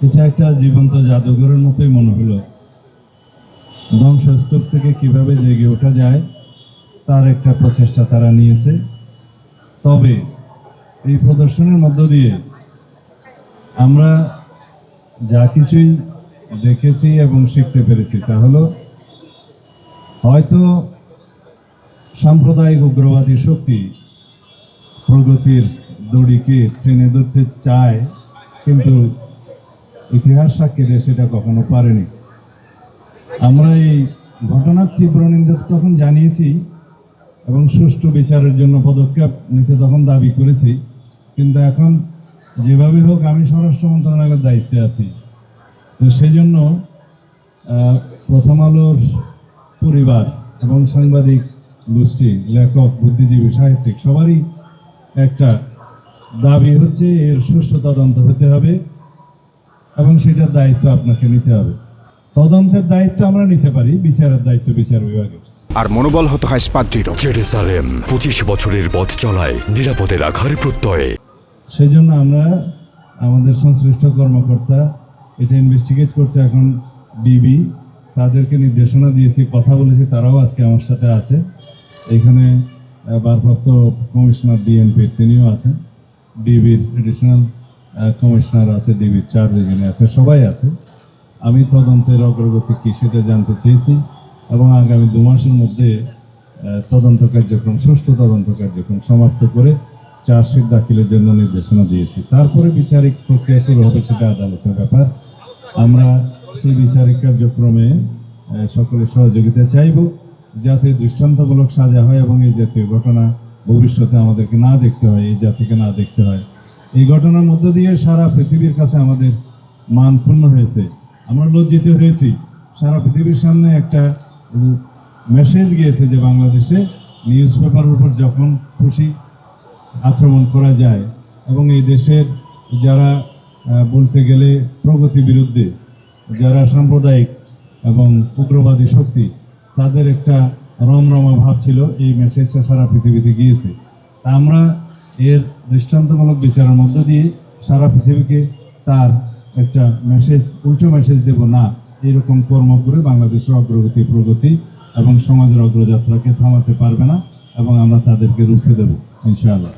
এটা একটা জীবন্ত জাদুঘরের মতোই মনে হলো। ধ্বংসস্তূপ থেকে কিভাবে জেগে ওঠা যায় তার একটা প্রচেষ্টা তারা নিয়েছে। তবে এই প্রদর্শনের মধ্য দিয়ে আমরা যা কিছুই দেখেছি এবং শিখতে পেরেছি তা হলো, হয়তো সাম্প্রদায়িক উগ্রবাদী শক্তি প্রগতির দড়িকে টেনে ধরতে চায়, কিন্তু ইতিহাস সাক্ষী দেয় সেটা কখনো পারেনি। আমরা এই ঘটনার তীব্র নিন্দা তখন জানিয়েছি এবং সুষ্ঠু বিচারের জন্য পদক্ষেপ নিতে তখন দাবি করেছি, কিন্তু এখন যেভাবে হোক আমি স্বরাষ্ট্র মন্ত্রণালয়ের দায়িত্বে আছি, তো সেই জন্য প্রথম আলোর পরিবার এবং সাংবাদিক গোষ্ঠী, লেখক, বুদ্ধিজীবী, সাহিত্যিক সবারই একটা দাবি হচ্ছে এর সুষ্ঠু তদন্ত হতে হবে এবং সেটার দায়িত্ব আপনাকে নিতে হবে। তদন্তের দায়িত্ব আমরা নিতে পারি, বিচারের দায়িত্ব বিচার বিভাগের। আর মনোবল হতে হয় স্পাত দৃঢ়। জেরুজালেম 25 বছরের পথ চলায় নিরাপদে রাখার প্রত্যয়ে। সেই জন্য আমরা আমাদের সংশ্লিষ্ট কর্মকর্তা এটা ইনভেস্টিগেট করছে এখন ডিবি, তাদেরকে নির্দেশনা দিয়েছি, কথা বলেছি, তারাও আজকে আমার সাথে আছে। এখানে ভারপ্রাপ্ত কমিশনার ডিএমপির তিনিও আছেন, ডিবির এডিশনাল কমিশনার আছে, ডিবির চার্জ এখানে আছে, সবাই আছে। আমি তদন্তের অগ্রগতি কী সেটা জানতে চেয়েছি এবং আগামী 2 মাসের মধ্যে তদন্ত কার্যক্রম, সুষ্ঠু তদন্ত কার্যক্রম সমাপ্ত করে চার্জশিট দাখিলের জন্য নির্দেশনা দিয়েছি। তারপরে বিচারিক প্রক্রিয়া শুরু হবে, সেটা আদালতের ব্যাপার। আমরা সেই বিচারিক কার্যক্রমে সকলের সহযোগিতা চাইব, যাতে দৃষ্টান্তমূলক সাজা হয় এবং এই জাতীয় ঘটনা ভবিষ্যতে আমাদেরকে না দেখতে হয়, এই জাতিকে না দেখতে হয়। এই ঘটনার মধ্য দিয়ে সারা পৃথিবীর কাছে আমাদের মান ক্ষুণ্ণ হয়েছে, আমরা লজ্জিত হয়েছি। সারা পৃথিবীর সামনে একটা মেসেজ গিয়েছে যে বাংলাদেশে নিউজ পেপারের উপর যখন খুশি আক্রমণ করা যায় এবং এই দেশের যারা বলতে গেলে প্রগতি বিরুদ্ধে, যারা সাম্প্রদায়িক এবং উগ্রবাদী শক্তি, তাদের একটা রমরমা ভাব ছিল, এই মেসেজটা সারা পৃথিবীতে গিয়েছে। তা আমরা এর দৃষ্টান্তমূলক বিচারের মধ্য দিয়ে সারা পৃথিবীকে তার একটা মেসেজ, উল্টো মেসেজ দেব না, এইরকম কর্ম করে বাংলাদেশের অগ্রগতি, প্রগতি এবং সমাজের অগ্রযাত্রাকে থামাতে পারবে না এবং আমরা তাদেরকে রুখে দেব ইনশাআল্লাহ।